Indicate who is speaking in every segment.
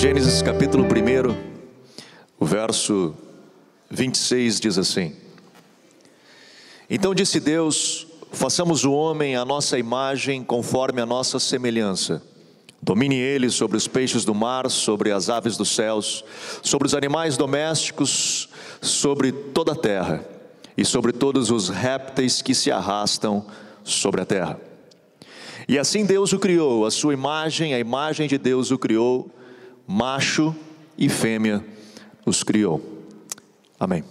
Speaker 1: Gênesis capítulo 1, o verso 26 diz assim: Então disse Deus: façamos o homem à nossa imagem, conforme a nossa semelhança. Domine ele sobre os peixes do mar, sobre as aves dos céus, sobre os animais domésticos, sobre toda a terra, e sobre todos os répteis que se arrastam sobre a terra. E assim Deus o criou, a sua imagem, a imagem de Deus o criou, macho e fêmea os criou. Amém.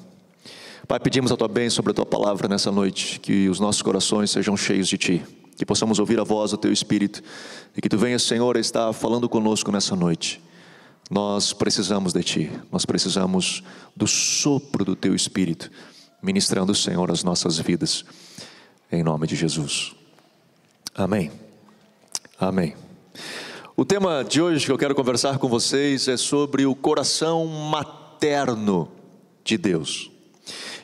Speaker 1: Pai, pedimos a Tua bênção sobre a Tua palavra nessa noite, que os nossos corações sejam cheios de Ti, que possamos ouvir a voz do Teu Espírito, e que Tu venhas, Senhor, a estar falando conosco nessa noite. Nós precisamos de Ti, nós precisamos do sopro do Teu Espírito, ministrando, Senhor, as nossas vidas, em nome de Jesus. Amém. Amém. O tema de hoje que eu quero conversar com vocês é sobre o coração materno de Deus.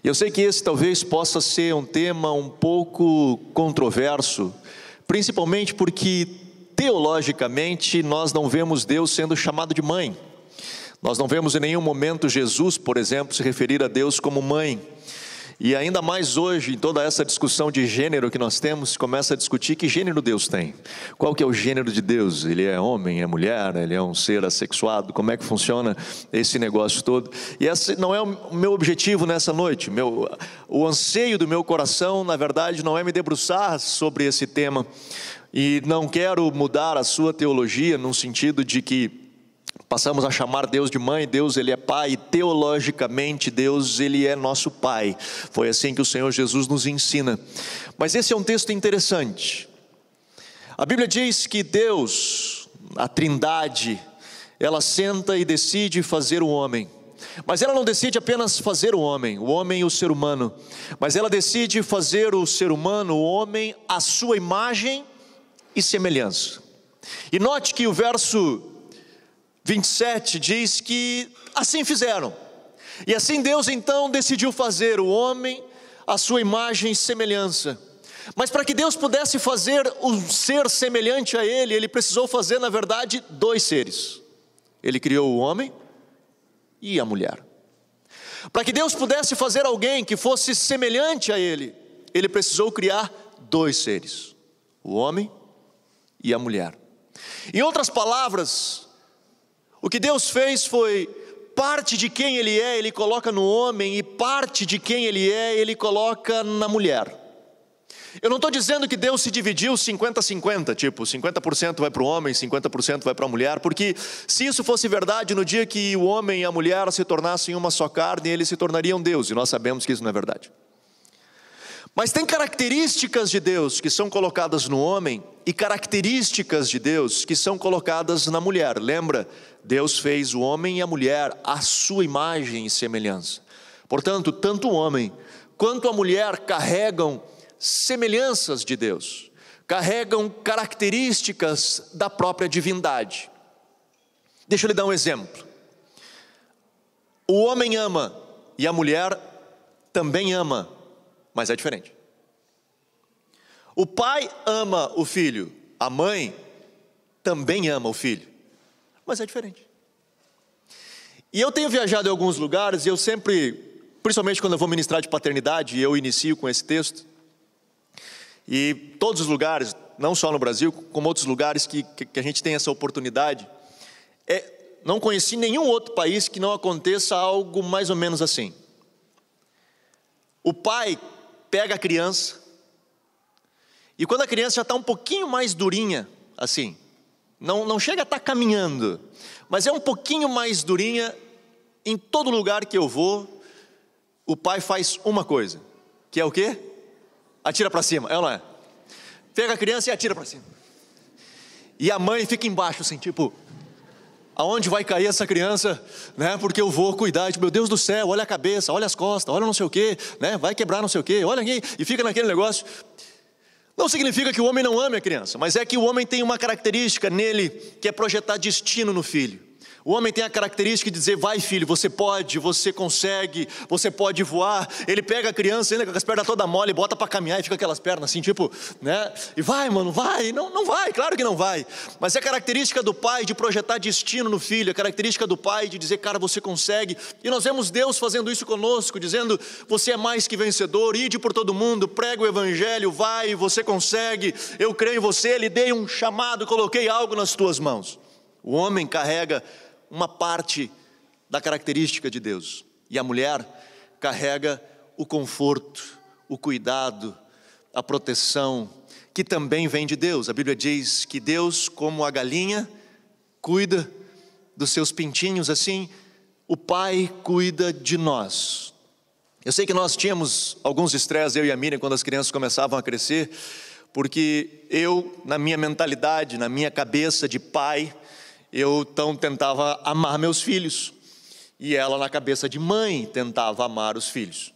Speaker 1: E eu sei que esse talvez possa ser um tema um pouco controverso, principalmente porque teologicamente nós não vemos Deus sendo chamado de mãe. Nós não vemos em nenhum momento Jesus, por exemplo, se referir a Deus como mãe. E ainda mais hoje, em toda essa discussão de gênero que nós temos, começa a discutir que gênero Deus tem. Qual que é o gênero de Deus? Ele é homem, é mulher, ele é um ser assexuado? Como é que funciona esse negócio todo? E esse não é o meu objetivo nessa noite. O anseio do meu coração, na verdade, não é me debruçar sobre esse tema. E não quero mudar a sua teologia, no sentido de que passamos a chamar Deus de mãe. Deus, Ele é pai, e teologicamente Deus, Ele é nosso pai. Foi assim que o Senhor Jesus nos ensina. Mas esse é um texto interessante. A Bíblia diz que Deus, a Trindade, ela senta e decide fazer o homem. Mas ela não decide apenas fazer o homem e o ser humano. Mas ela decide fazer o ser humano, o homem, à sua imagem e semelhança. E note que o verso 27 diz que assim fizeram. E assim Deus então decidiu fazer o homem à sua imagem e semelhança. Mas para que Deus pudesse fazer um ser semelhante a Ele, Ele precisou fazer, na verdade, dois seres. Ele criou o homem e a mulher. Para que Deus pudesse fazer alguém que fosse semelhante a Ele, Ele precisou criar dois seres: o homem e a mulher. Em outras palavras, o que Deus fez foi parte de quem Ele é, Ele coloca no homem, e parte de quem Ele é, Ele coloca na mulher. Eu não estou dizendo que Deus se dividiu 50-50, tipo 50% vai para o homem, 50% vai para a mulher, porque se isso fosse verdade, no dia que o homem e a mulher se tornassem uma só carne, eles se tornariam Deus, e nós sabemos que isso não é verdade. Mas tem características de Deus que são colocadas no homem e características de Deus que são colocadas na mulher. Lembra? Deus fez o homem e a mulher à sua imagem e semelhança. Portanto, tanto o homem quanto a mulher carregam semelhanças de Deus, carregam características da própria divindade. Deixa eu lhe dar um exemplo. O homem ama e a mulher também ama, mas é diferente. O pai ama o filho, a mãe também ama o filho, mas é diferente. E eu tenho viajado em alguns lugares, e eu sempre, principalmente quando eu vou ministrar de paternidade, eu inicio com esse texto. E todos os lugares, não só no Brasil, como outros lugares que a gente tem essa oportunidade, não conheci nenhum outro país que não aconteça algo mais ou menos assim. O pai pega a criança, e quando a criança já está um pouquinho mais durinha, assim, não chega a estar caminhando, mas é um pouquinho mais durinha, em todo lugar que eu vou, o pai faz uma coisa, que é o quê? Atira para cima, é ou não é? Pega a criança e atira para cima. E a mãe fica embaixo, assim, tipo, aonde vai cair essa criança, né? Porque eu vou cuidar, tipo, meu Deus do céu, olha a cabeça, olha as costas, olha não sei o quê, né? Vai quebrar não sei o quê, olha aqui, e fica naquele negócio. Não significa que o homem não ame a criança, mas é que o homem tem uma característica nele, que é projetar destino no filho. O homem tem a característica de dizer: vai filho, você pode, você consegue, você pode voar. Ele pega a criança ainda com as pernas toda mole, bota para caminhar e fica aquelas pernas assim, tipo, né? E vai, mano, vai. Não vai, claro que não vai. Mas é a característica do pai de projetar destino no filho, é a característica do pai de dizer: cara, você consegue. E nós vemos Deus fazendo isso conosco, dizendo: você é mais que vencedor, ide por todo mundo, prega o evangelho, vai, você consegue, eu creio em você, lhe dei um chamado, coloquei algo nas tuas mãos. O homem carrega uma parte da característica de Deus, e a mulher carrega o conforto, o cuidado, a proteção, que também vem de Deus. A Bíblia diz que Deus, como a galinha cuida dos seus pintinhos, assim o Pai cuida de nós. Eu sei que nós tínhamos alguns estresses, eu e a Miriam, quando as crianças começavam a crescer, porque eu, na minha mentalidade, na minha cabeça de pai, eu então tentava amar meus filhos, e ela, na cabeça de mãe, tentava amar os filhos.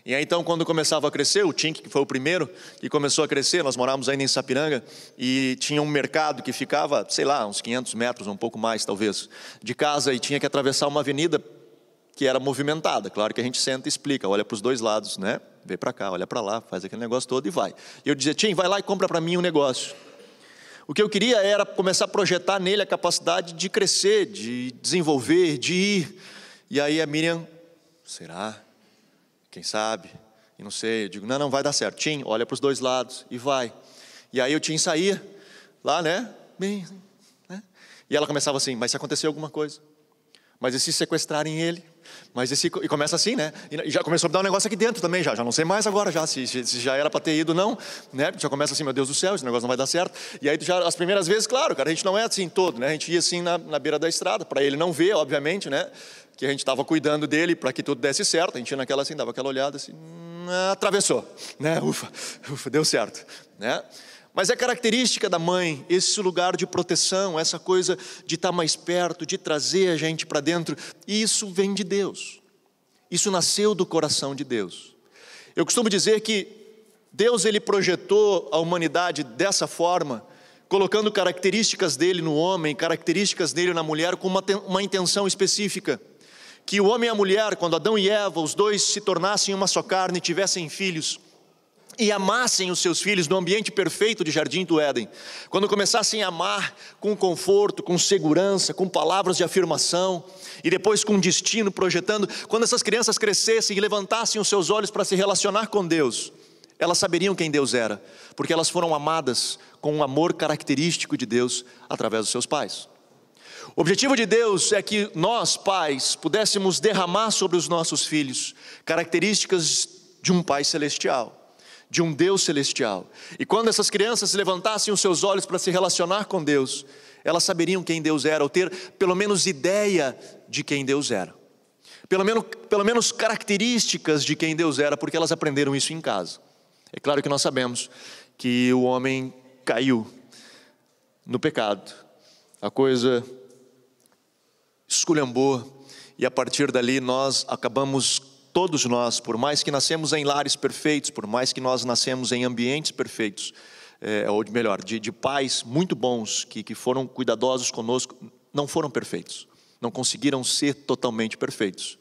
Speaker 1: E aí então, quando começava a crescer, o Tink, que foi o primeiro que começou a crescer, nós morávamos ainda em Sapiranga, e tinha um mercado que ficava, sei lá, uns 500 metros, um pouco mais talvez, de casa, e tinha que atravessar uma avenida que era movimentada. Claro que a gente senta e explica, olha para os dois lados, né? Vem para cá, olha para lá, faz aquele negócio todo e vai. E eu dizia: Tim, vai lá e compra para mim um negócio. O que eu queria era começar a projetar nele a capacidade de crescer, de desenvolver, de ir. E aí a Miriam: será? Quem sabe? E não sei. Eu digo: não, vai dar certo. Tim, olha para os dois lados e vai. E aí o Tim saía lá, né? Bem, né? E ela começava assim: mas se acontecer alguma coisa? Mas e se sequestrarem ele? Mas e começa assim, né? E já começou a dar um negócio aqui dentro também, já não sei mais agora, se já era para ter ido, não, né? Já começa assim: meu Deus do céu, esse negócio não vai dar certo. E aí já, as primeiras vezes, claro, cara, a gente não é assim todo, né? A gente ia assim na beira da estrada, para ele não ver, obviamente, né? Que a gente estava cuidando dele para que tudo desse certo. A gente ia naquela assim, dava aquela olhada assim, atravessou, né? Ufa, deu certo, né? Mas é característica da mãe, esse lugar de proteção, essa coisa de estar mais perto, de trazer a gente para dentro. E isso vem de Deus. Isso nasceu do coração de Deus. Eu costumo dizer que Deus, ele projetou a humanidade dessa forma, colocando características dele no homem, características dele na mulher, com uma intenção específica. Que o homem e a mulher, quando Adão e Eva, os dois se tornassem uma só carne, tivessem filhos, e amassem os seus filhos no ambiente perfeito de Jardim do Éden. Quando começassem a amar com conforto, com segurança, com palavras de afirmação, e depois com destino, projetando. Quando essas crianças crescessem e levantassem os seus olhos para se relacionar com Deus, elas saberiam quem Deus era, porque elas foram amadas com um amor característico de Deus através dos seus pais. O objetivo de Deus é que nós, pais, pudéssemos derramar sobre os nossos filhos características de um Pai celestial, de um Deus celestial. E quando essas crianças levantassem os seus olhos para se relacionar com Deus, elas saberiam quem Deus era, ou ter pelo menos ideia de quem Deus era, pelo menos características de quem Deus era, porque elas aprenderam isso em casa. É claro que nós sabemos que o homem caiu no pecado, a coisa esculhambou, e a partir dali nós acabamos, todos nós, por mais que nascemos em lares perfeitos, por mais que nós nascemos em ambientes perfeitos, ou melhor, de pais muito bons, que foram cuidadosos conosco, não foram perfeitos, não conseguiram ser totalmente perfeitos.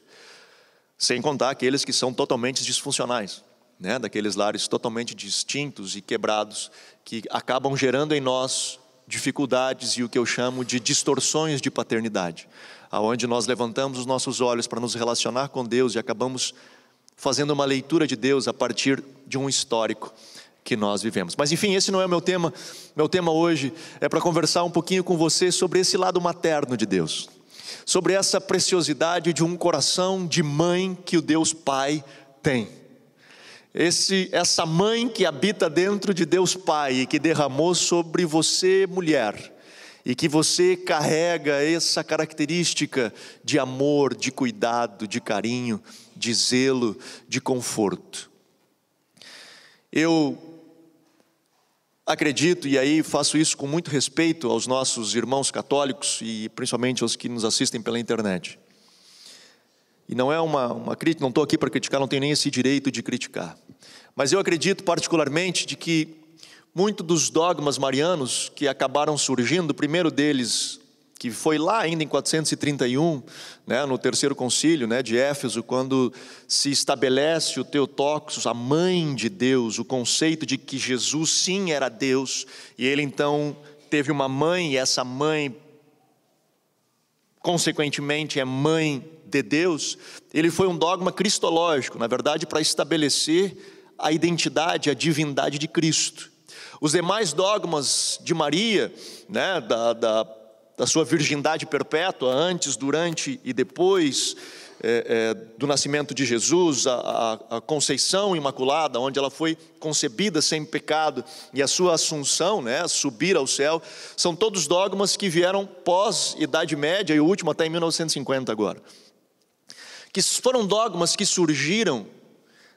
Speaker 1: Sem contar aqueles que são totalmente disfuncionais, né? Daqueles lares totalmente distintos e quebrados, que acabam gerando em nós dificuldades e o que eu chamo de distorções de paternidade, aonde nós levantamos os nossos olhos para nos relacionar com Deus e acabamos fazendo uma leitura de Deus a partir de um histórico que nós vivemos. Mas enfim, esse não é o meu tema. Meu tema hoje é para conversar um pouquinho com você sobre esse lado materno de Deus, sobre essa preciosidade de um coração de mãe que o Deus Pai tem. Essa mãe que habita dentro de Deus Pai e que derramou sobre você, mulher, e que você carrega essa característica de amor, de cuidado, de carinho, de zelo, de conforto. Eu acredito, e aí faço isso com muito respeito aos nossos irmãos católicos e principalmente aos que nos assistem pela internet. E não é uma crítica, não estou aqui para criticar, não tenho nem esse direito de criticar. Mas eu acredito particularmente de que muito dos dogmas marianos que acabaram surgindo, o primeiro deles, que foi lá ainda em 431, né, no terceiro concílio, né, de Éfeso, quando se estabelece o Theotokos, a mãe de Deus, o conceito de que Jesus sim era Deus, e ele então teve uma mãe, e essa mãe consequentemente é mãe de Deus. Ele foi um dogma cristológico, na verdade, para estabelecer a identidade, a divindade de Cristo. Os demais dogmas de Maria, né, da sua virgindade perpétua, antes, durante e depois do nascimento de Jesus, a conceição imaculada, onde ela foi concebida sem pecado, e a sua assunção, né, subir ao céu, são todos dogmas que vieram pós-Idade Média, e o último até em 1950 agora. Que foram dogmas que surgiram,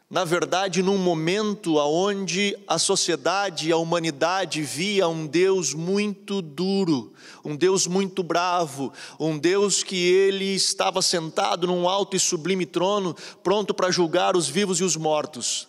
Speaker 1: na verdade, num momento onde a sociedade e a humanidade via um Deus muito duro, um Deus muito bravo, um Deus que ele estava sentado num alto e sublime trono, pronto para julgar os vivos e os mortos.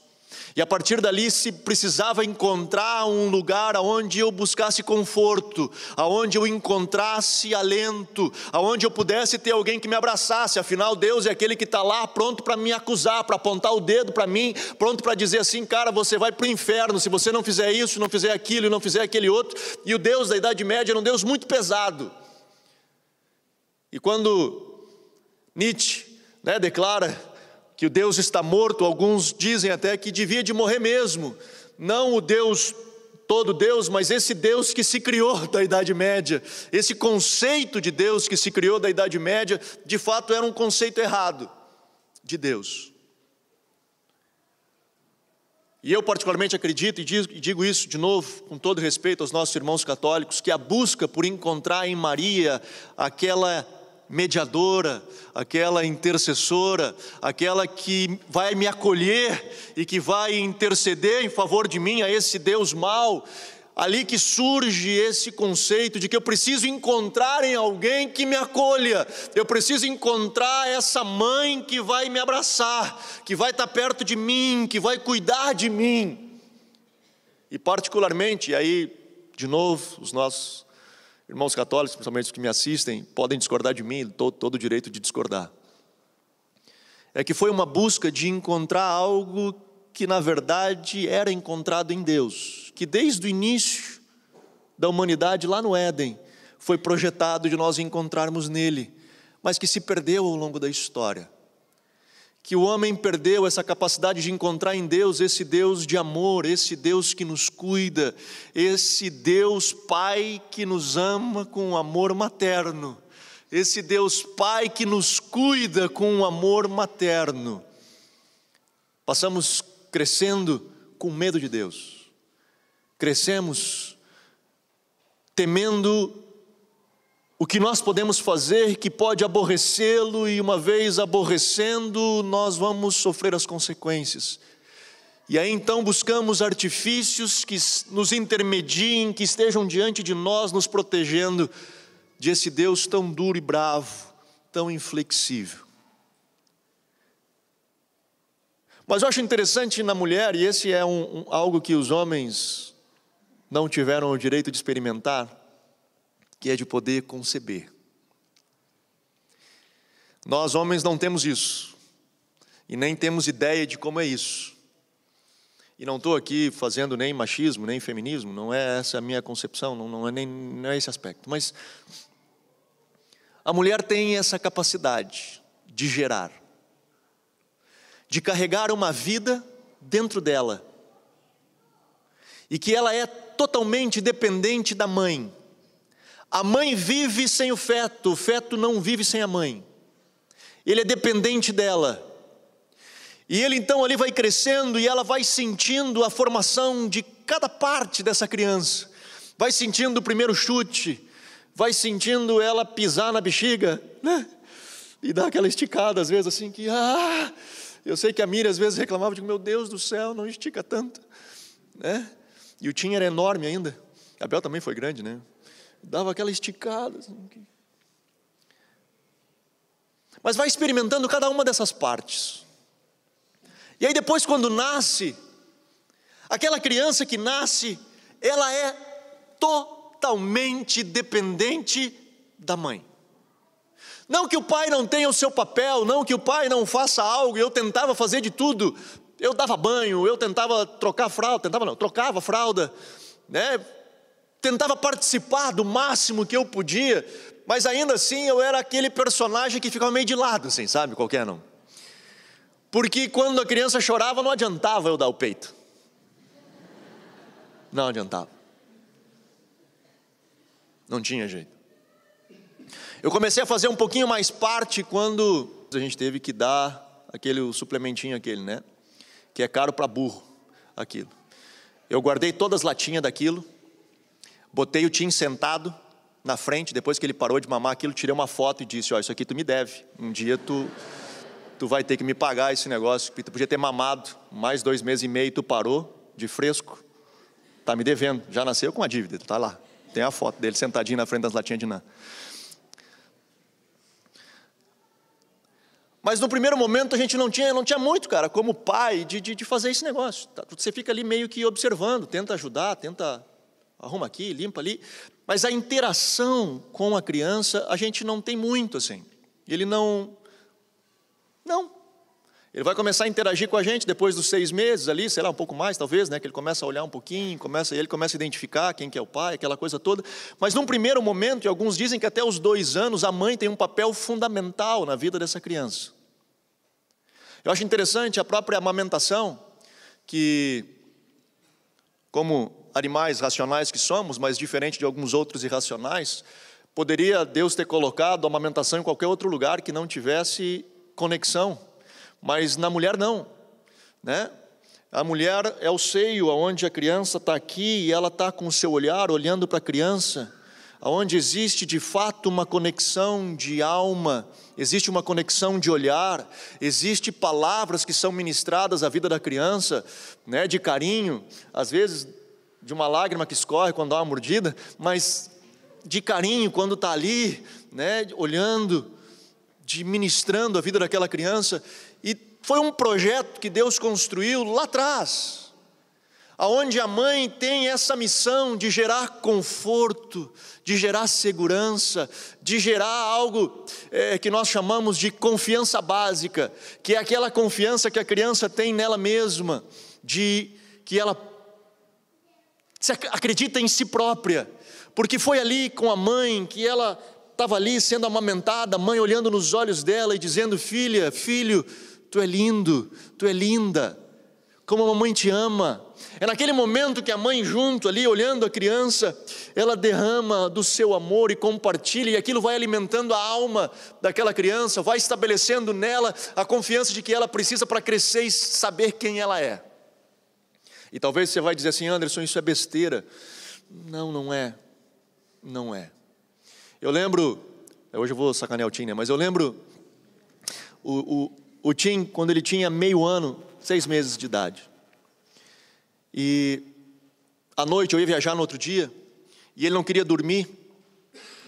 Speaker 1: E a partir dali se precisava encontrar um lugar onde eu buscasse conforto, onde eu encontrasse alento, onde eu pudesse ter alguém que me abraçasse. Afinal, Deus é aquele que está lá pronto para me acusar, para apontar o dedo para mim, pronto para dizer assim: cara, você vai para o inferno se você não fizer isso, não fizer aquilo e não fizer aquele outro. E o Deus da Idade Média era um Deus muito pesado. E quando Nietzsche, né, declara que o Deus está morto, alguns dizem até que devia de morrer mesmo. Não o Deus, todo Deus, mas esse Deus que se criou da Idade Média. Esse conceito de Deus que se criou da Idade Média, de fato era um conceito errado de Deus. E eu particularmente acredito, e digo isso de novo, com todo respeito aos nossos irmãos católicos, que a busca por encontrar em Maria aquela mediadora, aquela intercessora, aquela que vai me acolher e que vai interceder em favor de mim a esse Deus mau, ali que surge esse conceito de que eu preciso encontrar em alguém que me acolha, eu preciso encontrar essa mãe que vai me abraçar, que vai estar perto de mim, que vai cuidar de mim. E particularmente, e aí de novo os nossos irmãos católicos, principalmente os que me assistem, podem discordar de mim, todo o direito de discordar. É que foi uma busca de encontrar algo que na verdade era encontrado em Deus, que desde o início da humanidade lá no Éden, foi projetado de nós encontrarmos nele, mas que se perdeu ao longo da história. Que o homem perdeu essa capacidade de encontrar em Deus esse Deus de amor, esse Deus que nos cuida, esse Deus Pai que nos ama com um amor materno, esse Deus Pai que nos cuida com um amor materno. Passamos crescendo com medo de Deus, crescemos temendo o que nós podemos fazer que pode aborrecê-lo, e uma vez aborrecendo, nós vamos sofrer as consequências. E aí então buscamos artifícios que nos intermediem, que estejam diante de nós, nos protegendo de esse Deus tão duro e bravo, tão inflexível. Mas eu acho interessante na mulher, e esse é algo que os homens não tiveram o direito de experimentar, que é de poder conceber. Nós homens não temos isso, e nem temos ideia de como é isso. E não estou aqui fazendo nem machismo, nem feminismo, não é essa a minha concepção, não é esse aspecto. Mas a mulher tem essa capacidade de gerar, de carregar uma vida dentro dela, e que ela é totalmente dependente da mãe. A mãe vive sem o feto não vive sem a mãe. Ele é dependente dela. E ele então ali vai crescendo, e ela vai sentindo a formação de cada parte dessa criança. Vai sentindo o primeiro chute, vai sentindo ela pisar na bexiga, né? E dar aquela esticada às vezes assim que... Eu sei que a Miriam às vezes reclamava, digo, meu Deus do céu, não estica tanto, né? E o Tim era enorme ainda. A Bel também foi grande, né? Dava aquela esticada assim. Mas vai experimentando cada uma dessas partes. E aí depois, quando nasce, aquela criança que nasce, ela é totalmente dependente da mãe. Não que o pai não tenha o seu papel, não que o pai não faça algo, eu tentava fazer de tudo. Eu dava banho, eu tentava trocar fralda, trocava fralda, né? Tentava participar do máximo que eu podia, mas ainda assim eu era aquele personagem que ficava meio de lado, assim, sabe, qualquer não. Porque quando a criança chorava não adiantava eu dar o peito. Não adiantava. Não tinha jeito. Eu comecei a fazer um pouquinho mais parte quando a gente teve que dar o suplementinho aquele, né? Que é caro para burro, aquilo. Eu guardei todas as latinhas daquilo, botei o Tim sentado na frente, depois que ele parou de mamar aquilo, tirei uma foto e disse, ó, isso aqui tu me deve. Um dia tu vai ter que me pagar esse negócio, tu podia ter mamado mais 2 meses e meio, tu parou de fresco, tá me devendo, já nasceu com a dívida, tá lá. Tem a foto dele sentadinho na frente das latinhas de nã. Mas no primeiro momento a gente não tinha muito, cara, como pai, de fazer esse negócio. Você fica ali meio que observando, tenta ajudar, tenta arruma aqui, limpa ali. Mas a interação com a criança, a gente não tem muito assim. Ele não. Ele vai começar a interagir com a gente depois dos 6 meses ali, sei lá, um pouco mais talvez, né? Que ele começa a olhar um pouquinho, ele começa a identificar quem que é o pai, aquela coisa toda. Mas num primeiro momento, e alguns dizem que até os 2 anos, a mãe tem um papel fundamental na vida dessa criança. Eu acho interessante a própria amamentação, que como animais racionais que somos, mas diferente de alguns outros irracionais, poderia Deus ter colocado a amamentação em qualquer outro lugar que não tivesse conexão, mas na mulher não, né? A mulher é o seio onde a criança está aqui e ela está com o seu olhar olhando para a criança, onde existe de fato uma conexão de alma, existe uma conexão de olhar, existe palavras que são ministradas à vida da criança, né, de carinho, às vezes de uma lágrima que escorre quando dá uma mordida, mas de carinho quando está ali, né, olhando, de ministrando a vida daquela criança. E foi um projeto que Deus construiu lá atrás, aonde a mãe tem essa missão de gerar conforto, de gerar segurança, de gerar algo que nós chamamos de confiança básica, que é aquela confiança que a criança tem nela mesma, de que ela acredita em si própria, porque foi ali com a mãe que ela estava ali sendo amamentada, a mãe olhando nos olhos dela e dizendo, filha, filho, tu é lindo, tu é linda, como a mamãe te ama. É naquele momento que a mãe junto ali, olhando a criança, ela derrama do seu amor e compartilha, e aquilo vai alimentando a alma daquela criança, vai estabelecendo nela a confiança de que ela precisa para crescer e saber quem ela é. E talvez você vai dizer assim, Anderson, isso é besteira. Não, não é. Não é. Eu lembro, hoje eu vou sacanear o Tim, né? Mas eu lembro o Tim, quando ele tinha meio ano, 6 meses de idade. E à noite eu ia viajar no outro dia, e ele não queria dormir,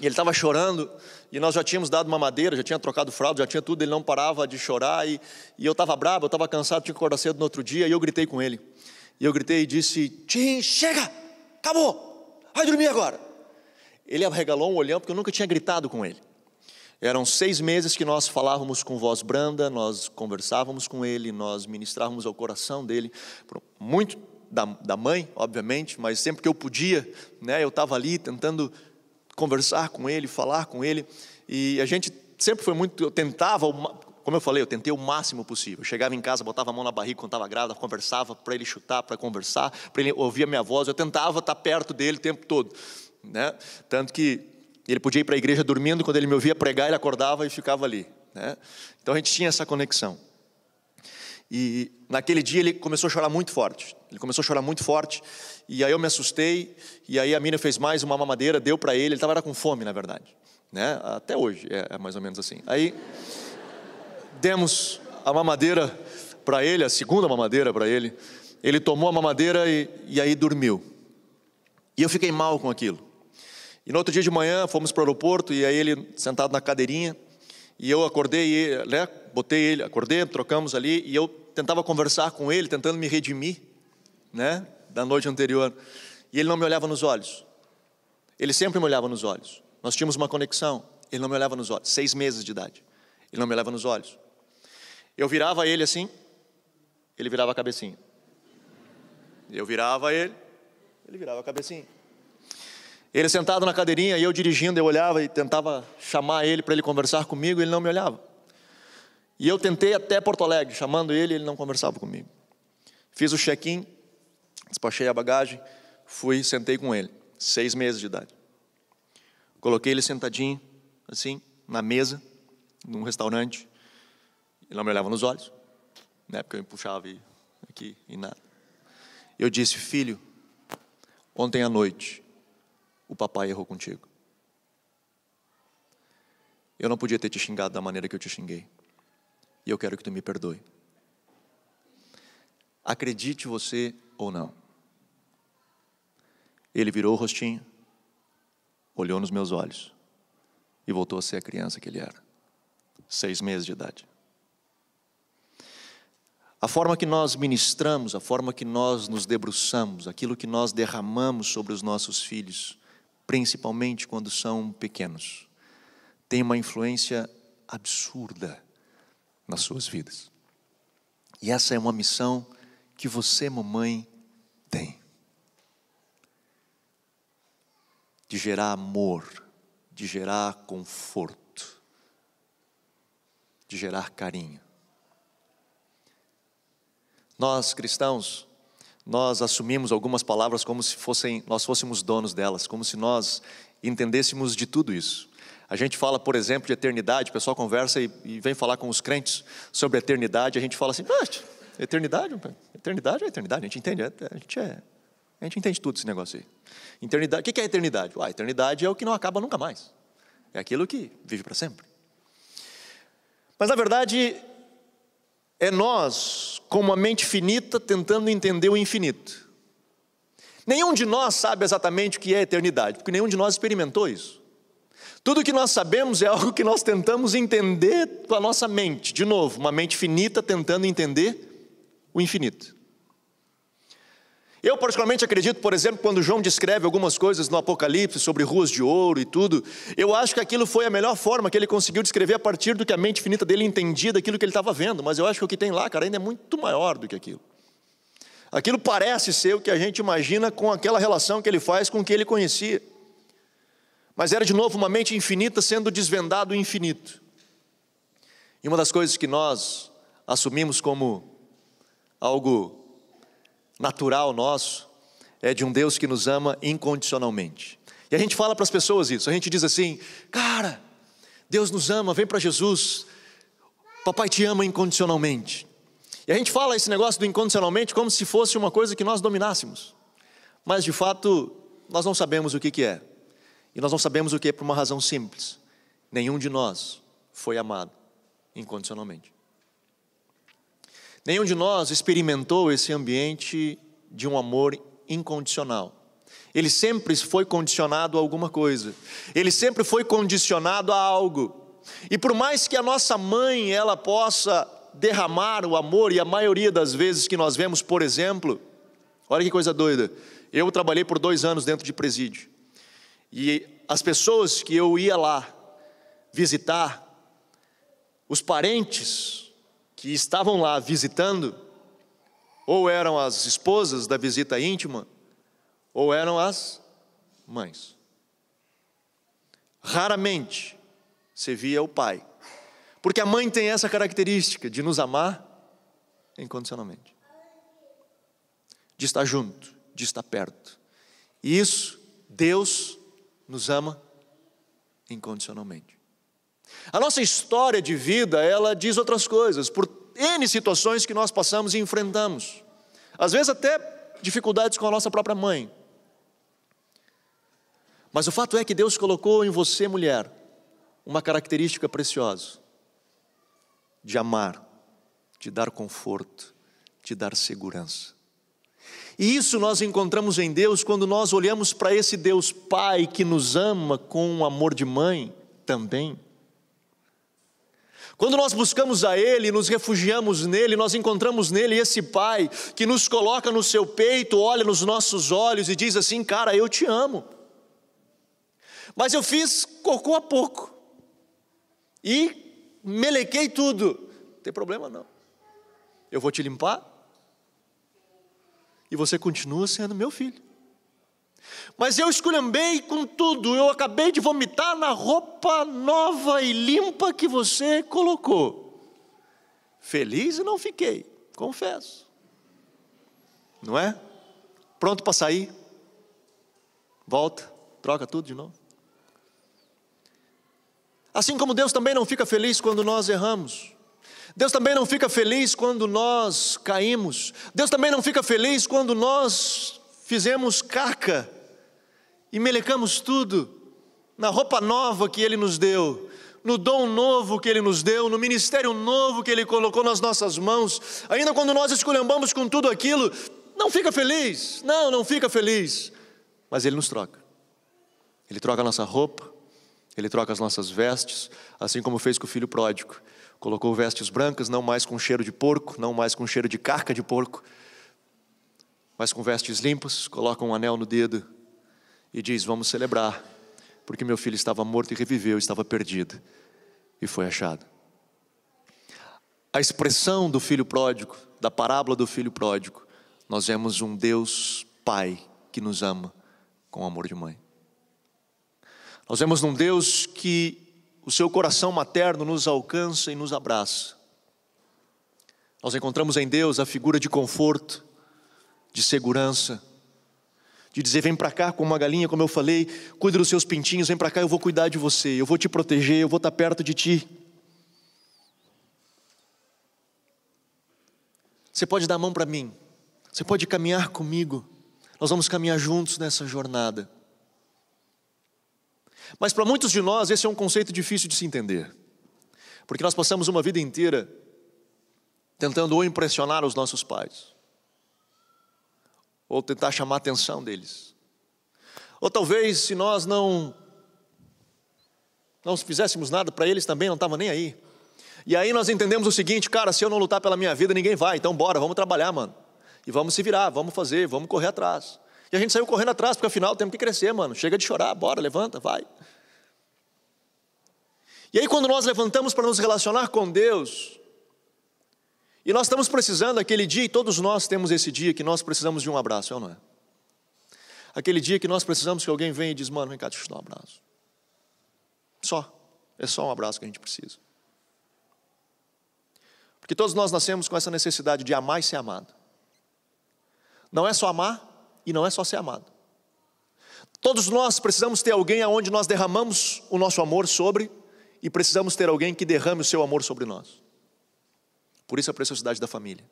Speaker 1: e ele estava chorando, e nós já tínhamos dado uma madeira, já tinha trocado fralda, já tinha tudo, ele não parava de chorar, e eu estava bravo, eu estava cansado, tinha que acordar cedo no outro dia, e eu gritei com ele. E eu gritei e disse, Tim, chega, acabou, vai dormir agora. Ele arregalou um olhão, porque eu nunca tinha gritado com ele. Eram 6 meses que nós falávamos com voz branda, nós conversávamos com ele, nós ministrávamos ao coração dele, muito da mãe, obviamente, mas sempre que eu podia, né, eu estava ali tentando conversar com ele, falar com ele, e a gente sempre foi muito, eu tentava, como eu falei, eu tentei o máximo possível. Eu chegava em casa, botava a mão na barriga quando estava grávida, conversava para ele chutar, para conversar, para ele ouvir a minha voz, eu tentava estar perto dele o tempo todo, né? Tanto que ele podia ir para a igreja dormindo, quando ele me ouvia pregar, ele acordava e ficava ali, né? Então a gente tinha essa conexão. E naquele dia ele começou a chorar muito forte. E aí eu me assustei, e aí a Mina fez mais uma mamadeira, deu para ele estava com fome, na verdade, né? Até hoje é mais ou menos assim. Aí demos a mamadeira para ele, a segunda mamadeira para ele. Ele tomou a mamadeira e aí dormiu. E eu fiquei mal com aquilo. E no outro dia de manhã fomos para o aeroporto, e aí ele sentado na cadeirinha, e eu acordei, né, acordei, trocamos ali, e eu tentava conversar com ele, tentando me redimir, né, da noite anterior, e ele não me olhava nos olhos. Ele sempre me olhava nos olhos, Nós tínhamos uma conexão. Ele não me olhava nos olhos. 6 meses de idade. Ele não me olhava nos olhos. Eu virava ele assim, ele virava a cabecinha. Eu virava ele virava a cabecinha. Ele sentado na cadeirinha e eu dirigindo, eu olhava e tentava chamar ele para ele conversar comigo, e ele não me olhava. E eu tentei até Porto Alegre, chamando ele, ele não conversava comigo. Fiz o check-in, despachei a bagagem, fui, sentei com ele, 6 meses de idade. Coloquei ele sentadinho, assim, na mesa, num restaurante. Ele não me olhava nos olhos, né, porque eu me puxava aqui e nada. Eu disse: filho, ontem à noite o papai errou contigo. Eu não podia ter te xingado da maneira que eu te xinguei. E eu quero que tu me perdoe. Acredite você ou não. Ele virou o rostinho, olhou nos meus olhos e voltou a ser a criança que ele era. 6 meses de idade. A forma que nós ministramos, a forma que nós nos debruçamos, aquilo que nós derramamos sobre os nossos filhos, principalmente quando são pequenos, tem uma influência absurda nas suas vidas. E essa é uma missão que você, mamãe, tem. De gerar amor, de gerar conforto, de gerar carinho. Nós, cristãos, nós assumimos algumas palavras como se nós fôssemos donos delas, como se nós entendêssemos de tudo isso. A gente fala, por exemplo, de eternidade, o pessoal conversa e vem falar com os crentes sobre a eternidade, a gente fala assim: eternidade é eternidade, a gente entende, a gente entende tudo esse negócio aí. Eternidade, o que é eternidade? A eternidade é o que não acaba nunca mais, é aquilo que vive para sempre. Mas na verdade, é nós, com uma mente finita, tentando entender o infinito. Nenhum de nós sabe exatamente o que é eternidade, porque nenhum de nós experimentou isso. Tudo que nós sabemos é algo que nós tentamos entender com a nossa mente. De novo, uma mente finita tentando entender o infinito. Eu particularmente acredito, por exemplo, quando João descreve algumas coisas no Apocalipse sobre ruas de ouro e tudo, eu acho que aquilo foi a melhor forma que ele conseguiu descrever a partir do que a mente finita dele entendia daquilo que ele estava vendo. Mas eu acho que o que tem lá, cara, ainda é muito maior do que aquilo. Aquilo parece ser o que a gente imagina com aquela relação que ele faz com o que ele conhecia. Mas era de novo uma mente infinita sendo desvendado o infinito. E uma das coisas que nós assumimos como algo natural nosso é de um Deus que nos ama incondicionalmente. E a gente fala para as pessoas isso, a gente diz assim: cara, Deus nos ama, vem para Jesus, papai te ama incondicionalmente. E a gente fala esse negócio do incondicionalmente como se fosse uma coisa que nós dominássemos. Mas de fato, nós não sabemos o que é. E nós não sabemos o que é por uma razão simples: nenhum de nós foi amado incondicionalmente. Nenhum de nós experimentou esse ambiente de um amor incondicional. Ele sempre foi condicionado a alguma coisa. Ele sempre foi condicionado a algo. E por mais que a nossa mãe, ela possa derramar o amor, e a maioria das vezes que nós vemos, por exemplo, olha que coisa doida, eu trabalhei por 2 anos dentro de presídio. E as pessoas que eu ia lá visitar, os parentes que estavam lá visitando, ou eram as esposas da visita íntima, ou eram as mães. Raramente se via o pai, porque a mãe tem essa característica de nos amar incondicionalmente, de estar junto, de estar perto. E isso, Deus nos ama incondicionalmente. A nossa história de vida, ela diz outras coisas, por N situações que nós passamos e enfrentamos. Às vezes até dificuldades com a nossa própria mãe. Mas o fato é que Deus colocou em você, mulher, uma característica preciosa: de amar, de dar conforto, de dar segurança. E isso nós encontramos em Deus quando nós olhamos para esse Deus Pai que nos ama com um amor de mãe também. Quando nós buscamos a Ele, nos refugiamos nele, nós encontramos nele esse Pai que nos coloca no seu peito, olha nos nossos olhos e diz assim: cara, eu te amo. Mas eu fiz cocô há pouco e melequei tudo. Não tem problema não. Eu vou te limpar e você continua sendo meu filho. Mas eu esculhambei com tudo, eu acabei de vomitar na roupa nova e limpa que você colocou. Feliz eu não fiquei, confesso. Não é? Pronto para sair? Volta, troca tudo de novo. Assim como Deus também não fica feliz quando nós erramos. Deus também não fica feliz quando nós caímos. Deus também não fica feliz quando nós fizemos caca e melecamos tudo na roupa nova que Ele nos deu, no dom novo que Ele nos deu, no ministério novo que Ele colocou nas nossas mãos. Ainda quando nós esculhambamos com tudo aquilo, não fica feliz, não fica feliz. Mas Ele nos troca. Ele troca a nossa roupa, Ele troca as nossas vestes, assim como fez com o filho pródigo. Colocou vestes brancas, não mais com cheiro de porco, não mais com cheiro de carca de porco, mas com vestes limpas, coloca um anel no dedo e diz: vamos celebrar, porque meu filho estava morto e reviveu, estava perdido e foi achado. A expressão do filho pródigo, da parábola do filho pródigo, nós vemos um Deus Pai que nos ama com amor de mãe. Nós vemos um Deus que o seu coração materno nos alcança e nos abraça. Nós encontramos em Deus a figura de conforto, de segurança, de dizer: vem para cá como uma galinha, como eu falei, cuida dos seus pintinhos, vem para cá, eu vou cuidar de você, eu vou te proteger, eu vou estar perto de ti. Você pode dar a mão para mim, você pode caminhar comigo, nós vamos caminhar juntos nessa jornada. Mas para muitos de nós esse é um conceito difícil de se entender, porque nós passamos uma vida inteira tentando ou impressionar os nossos pais, ou tentar chamar a atenção deles, ou talvez se nós não fizéssemos nada para eles também não estavam nem aí. E aí nós entendemos o seguinte: cara, se eu não lutar pela minha vida ninguém vai, então bora, vamos trabalhar, mano, e vamos se virar, vamos fazer, vamos correr atrás. E a gente saiu correndo atrás, porque afinal temos que crescer, mano. Chega de chorar, bora, levanta, vai. E aí quando nós levantamos para nos relacionar com Deus, e nós estamos precisando aquele dia, e todos nós temos esse dia que nós precisamos de um abraço, é ou não é? Aquele dia que nós precisamos que alguém venha e diz: mano, vem cá, deixa eu te dar um abraço. É só um abraço que a gente precisa. Porque todos nós nascemos com essa necessidade de amar e ser amado. Não é só amar e não é só ser amado. Todos nós precisamos ter alguém aonde nós derramamos o nosso amor sobre, e precisamos ter alguém que derrame o seu amor sobre nós. Por isso a preciosidade da família.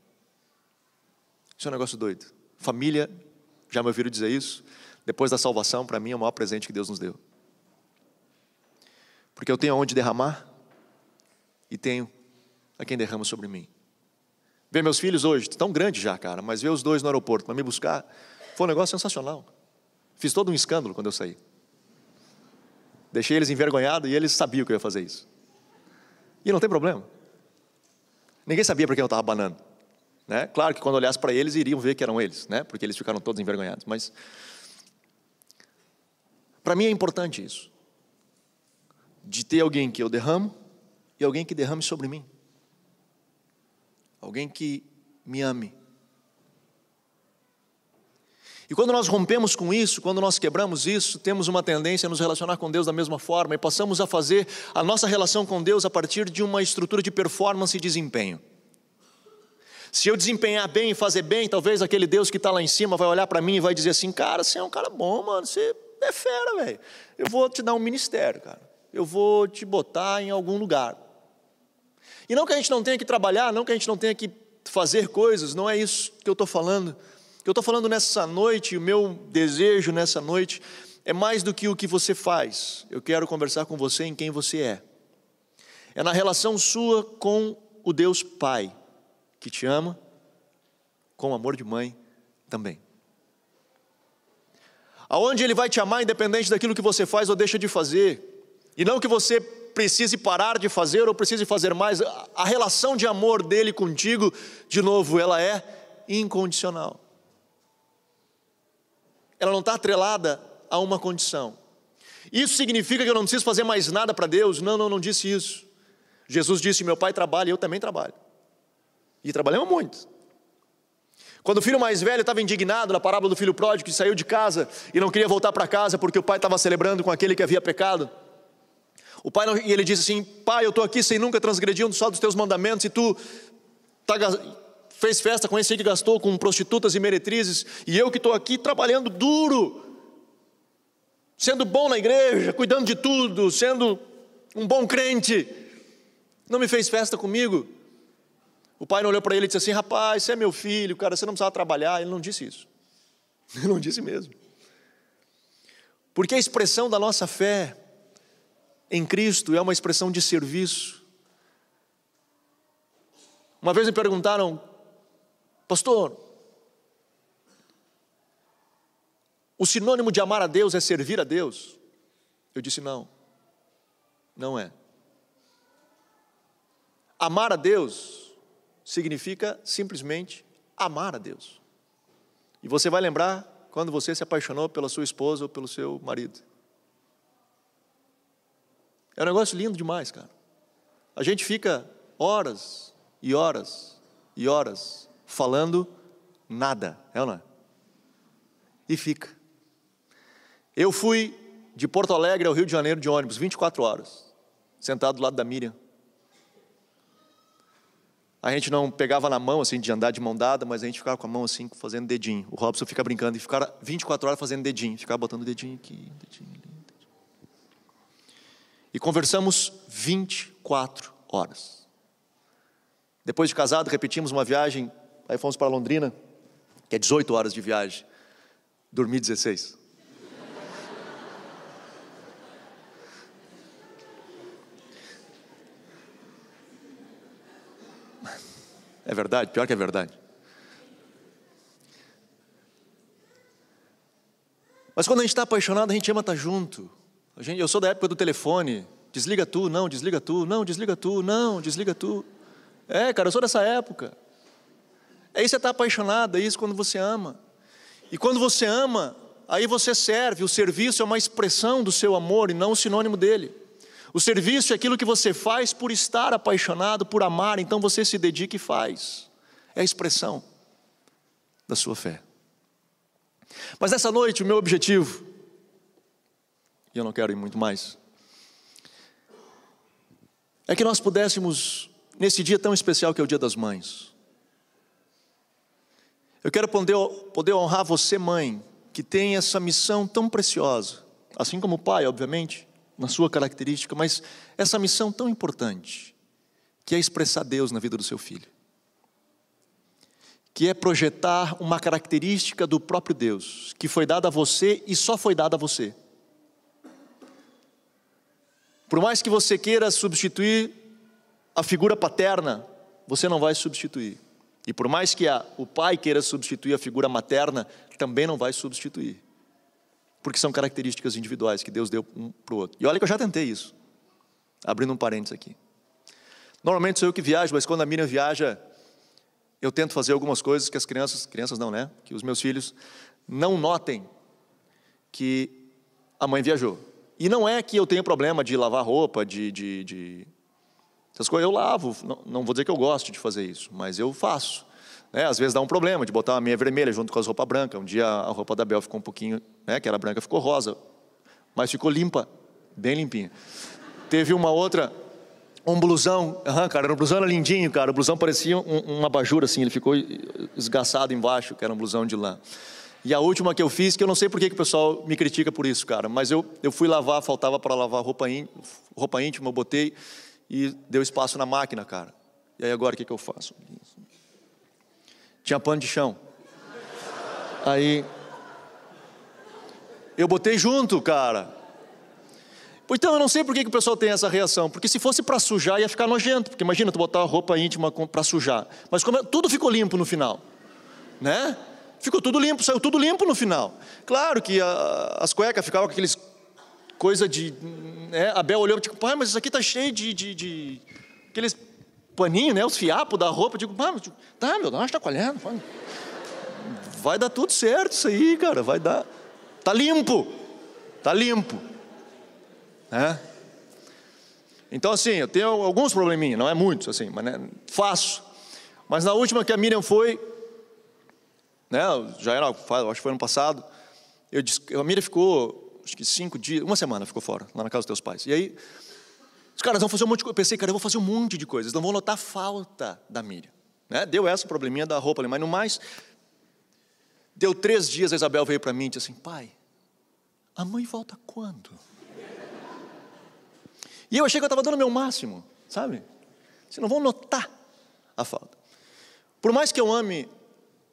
Speaker 1: Isso é um negócio doido. Família, já me ouviram dizer isso? Depois da salvação, para mim é o maior presente que Deus nos deu. Porque eu tenho aonde derramar e tenho a quem derrama sobre mim. Ver meus filhos hoje, tão grandes já, cara, mas ver os dois no aeroporto para me buscar, foi um negócio sensacional. Fiz todo um escândalo quando eu saí. Deixei eles envergonhados e eles sabiam que eu ia fazer isso. E não tem problema. Ninguém sabia por que eu estava abanando, né? Claro que quando olhasse para eles, iriam ver que eram eles, né? Porque eles ficaram todos envergonhados. Mas para mim é importante isso. De ter alguém que eu derramo e alguém que derrame sobre mim. Alguém que me ame. E quando nós rompemos com isso, quando nós quebramos isso, temos uma tendência a nos relacionar com Deus da mesma forma e passamos a fazer a nossa relação com Deus a partir de uma estrutura de performance e desempenho. Se eu desempenhar bem e fazer bem, talvez aquele Deus que está lá em cima vai olhar para mim e vai dizer assim: cara, você é um cara bom, mano, você é fera, velho. Eu vou te dar um ministério, cara. Eu vou te botar em algum lugar. E não que a gente não tenha que trabalhar, não que a gente não tenha que fazer coisas, não é isso que eu estou falando. O que eu estou falando nessa noite, o meu desejo nessa noite, é mais do que o que você faz. Eu quero conversar com você em quem você é. É na relação sua com o Deus Pai, que te ama, com amor de mãe também. Aonde Ele vai te amar independente daquilo que você faz ou deixa de fazer. E não que você precise parar de fazer ou precise fazer mais. A relação de amor dele contigo, de novo, ela é incondicional. Ela não está atrelada a uma condição. Isso significa que eu não preciso fazer mais nada para Deus? Não disse isso. Jesus disse: meu pai trabalha e eu também trabalho. E trabalhamos muito. Quando o filho mais velho estava indignado na parábola do filho pródigo, que saiu de casa e não queria voltar para casa porque o pai estava celebrando com aquele que havia pecado, e ele disse assim: pai, eu estou aqui sem nunca transgredir um só dos teus mandamentos, e tu fez festa com esse aí que gastou com prostitutas e meretrizes, e eu que estou aqui trabalhando duro, sendo bom na igreja, cuidando de tudo, sendo um bom crente, não me fez festa comigo? O pai não olhou para ele e disse assim: rapaz, você é meu filho, cara, você não precisava trabalhar. Ele não disse isso. Ele não disse mesmo. Porque a expressão da nossa fé em Cristo é uma expressão de serviço. Uma vez me perguntaram: pastor, o sinônimo de amar a Deus é servir a Deus? Eu disse: não é. Amar a Deus significa simplesmente amar a Deus. E você vai lembrar quando você se apaixonou pela sua esposa ou pelo seu marido. É um negócio lindo demais, cara. A gente fica horas e horas e horas falando nada, é ou não é? E fica. Eu fui de Porto Alegre ao Rio de Janeiro de ônibus, 24 horas, sentado do lado da Miriam. A gente não pegava na mão, assim, de andar de mão dada, mas a gente ficava com a mão assim, fazendo dedinho. O Robson fica brincando e ficava 24 horas fazendo dedinho. Ficava botando dedinho aqui, dedinho ali, dedinho. E conversamos 24 horas. Depois de casado, repetimos uma viagem, aí fomos para Londrina, que é 18 horas de viagem. Dormi 16. É verdade, pior que é verdade. Mas quando a gente está apaixonado, a gente ama estar junto. Eu sou da época do telefone. Desliga tu, não, desliga tu, não, desliga tu, não, desliga tu. Cara, eu sou dessa época. É isso, você está apaixonado, é isso quando você ama. E quando você ama, aí você serve. O serviço é uma expressão do seu amor e não um sinônimo dele. O serviço é aquilo que você faz por estar apaixonado, por amar, então você se dedica e faz. É a expressão da sua fé. Mas nessa noite o meu objetivo, e eu não quero ir muito mais, é que nós pudéssemos, nesse dia tão especial que é o Dia das Mães, eu quero poder honrar você, mãe, que tem essa missão tão preciosa, assim como o pai, obviamente, na sua característica, mas essa missão tão importante, que é expressar Deus na vida do seu filho, que é projetar uma característica do próprio Deus, que foi dada a você e só foi dada a você. Por mais que você queira substituir a figura paterna, você não vai substituir. E por mais que o pai queira substituir a figura materna, também não vai substituir. Porque são características individuais que Deus deu um para o outro. E olha que eu já tentei isso. Abrindo um parênteses aqui. Normalmente sou eu que viajo, mas quando a Miriam viaja, eu tento fazer algumas coisas que as crianças não, né? Que os meus filhos não notem que a mãe viajou. E não é que eu tenha problema de lavar roupa, essas coisas eu lavo. Não vou dizer que eu gosto de fazer isso, mas eu faço. Às vezes dá um problema de botar uma meia vermelha junto com as roupas brancas. Um dia a roupa da Bel ficou um pouquinho, que era branca, ficou rosa, mas ficou limpa, bem limpinha. Teve uma outra, um blusão, cara, era um blusão, era lindinho, cara, o blusão parecia um abajur assim, ele ficou esgaçado embaixo, que era um blusão de lã. E a última que eu fiz, que eu não sei por que o pessoal me critica por isso, cara, mas eu fui lavar, faltava para lavar roupa íntima, eu botei e deu espaço na máquina, cara. E aí agora o que eu faço? Tinha pano de chão. Aí eu botei junto, cara. Então eu não sei por que o pessoal tem essa reação. Porque se fosse para sujar ia ficar nojento. Porque imagina tu botar a roupa íntima para sujar. Mas tudo ficou limpo no final, né? Ficou tudo limpo, saiu tudo limpo no final. Claro que as cuecas ficavam com aqueles coisa de, a Bel olhou e disse: pai, mas isso aqui tá cheio de aqueles paninho, os fiapos da roupa. Eu digo: tá, meu, dá uma chacoalhada. Vai dar tudo certo isso aí, cara, vai dar. Tá limpo. né? Então assim, eu tenho alguns probleminhas, não é muitos assim, mas né, faço. Mas na última que a Miriam foi, né, já era, acho que foi ano passado, a Miriam ficou, acho que 5 dias, uma semana ficou fora, lá na casa dos teus pais. E aí, os caras vão fazer um monte de coisa. Eu pensei, cara, eu vou fazer um monte de coisas, não vão notar a falta da Miriam. Né? Deu essa probleminha da roupa ali, mas no mais, deu 3 dias, a Isabel veio para mim e disse assim, pai, a mãe volta quando? E eu achei que eu estava dando o meu máximo, sabe? Vocês não vão notar a falta. Por mais que eu ame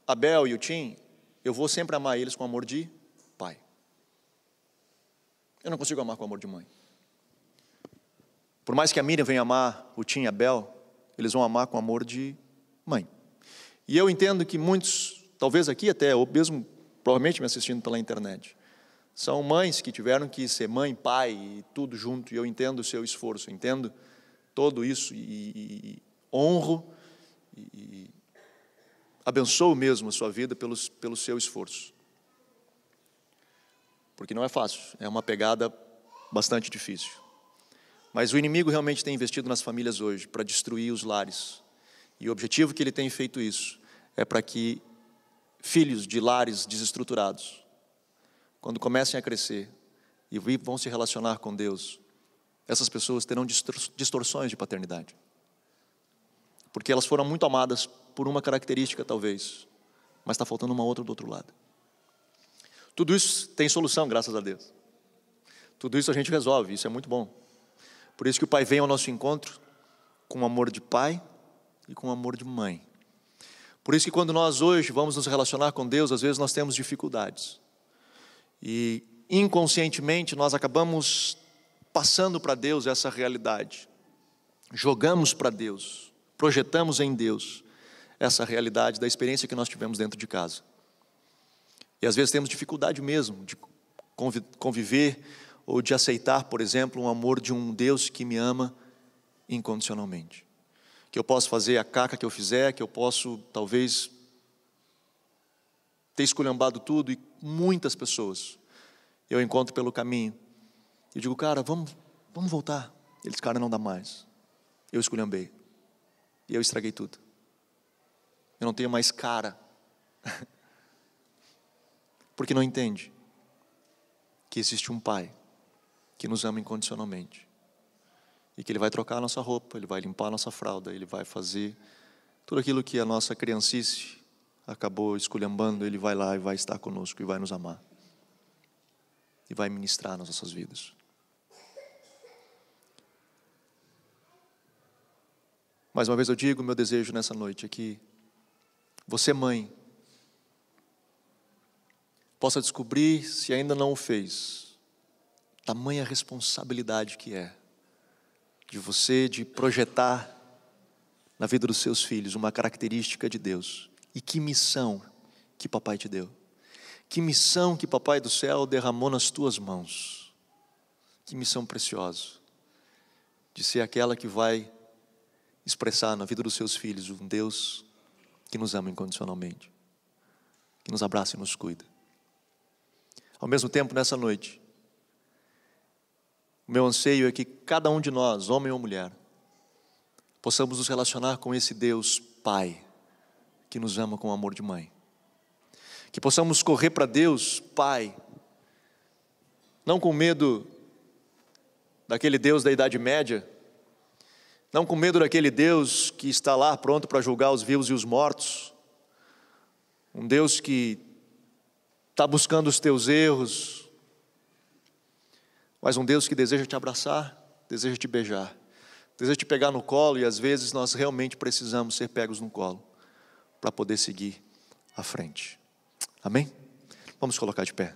Speaker 1: a Bel e o Tim, eu vou sempre amar eles com amor de pai. Eu não consigo amar com amor de mãe. Por mais que a Miriam venha amar o Tim e a Bel, eles vão amar com amor de mãe. E eu entendo que muitos, talvez aqui até, ou mesmo provavelmente me assistindo pela internet, são mães que tiveram que ser mãe, pai e tudo junto, e eu entendo o seu esforço, eu entendo todo isso e honro e abençoo mesmo a sua vida pelo seu esforço. Porque não é fácil, é uma pegada bastante difícil. Mas o inimigo realmente tem investido nas famílias hoje para destruir os lares. E o objetivo que ele tem feito isso é para que filhos de lares desestruturados, quando comecem a crescer e vão se relacionar com Deus, essas pessoas terão distorções de paternidade. Porque elas foram muito amadas por uma característica talvez, mas está faltando uma outra do outro lado. Tudo isso tem solução, graças a Deus. Tudo isso a gente resolve, isso é muito bom. Por isso que o Pai vem ao nosso encontro com amor de pai e com amor de mãe. Por isso que quando nós hoje vamos nos relacionar com Deus, às vezes nós temos dificuldades. E inconscientemente nós acabamos passando para Deus essa realidade. Jogamos para Deus, projetamos em Deus essa realidade da experiência que nós tivemos dentro de casa. E às vezes temos dificuldade mesmo de conviver ou de aceitar, por exemplo, um amor de um Deus que me ama incondicionalmente. Que eu posso fazer a caca que eu fizer, que eu posso talvez ter esculhambado tudo, e muitas pessoas eu encontro pelo caminho e digo, cara, vamos voltar. Eles, cara, não dá mais. Eu esculhambei e eu estraguei tudo. Eu não tenho mais cara. Porque não entende que existe um pai que nos ama incondicionalmente e que ele vai trocar a nossa roupa, ele vai limpar a nossa fralda, ele vai fazer tudo aquilo que a nossa criancice acabou esculhambando, ele vai lá e vai estar conosco e vai nos amar e vai ministrar nas nossas vidas. Mais uma vez eu digo, meu desejo nessa noite é que você, mãe, possa descobrir, se ainda não o fez, tamanha responsabilidade que é de você de projetar na vida dos seus filhos uma característica de Deus. E que missão que papai te deu. Que missão que papai do céu derramou nas tuas mãos. Que missão preciosa de ser aquela que vai expressar na vida dos seus filhos um Deus que nos ama incondicionalmente, que nos abraça e nos cuida. Ao mesmo tempo, nessa noite, o meu anseio é que cada um de nós, homem ou mulher, possamos nos relacionar com esse Deus Pai, que nos ama com amor de mãe. Que possamos correr para Deus Pai, não com medo daquele Deus da Idade Média, não com medo daquele Deus que está lá pronto para julgar os vivos e os mortos, um Deus que está buscando os teus erros, mas um Deus que deseja te abraçar, deseja te beijar, deseja te pegar no colo, e às vezes nós realmente precisamos ser pegos no colo para poder seguir à frente. Amém? Vamos colocar de pé.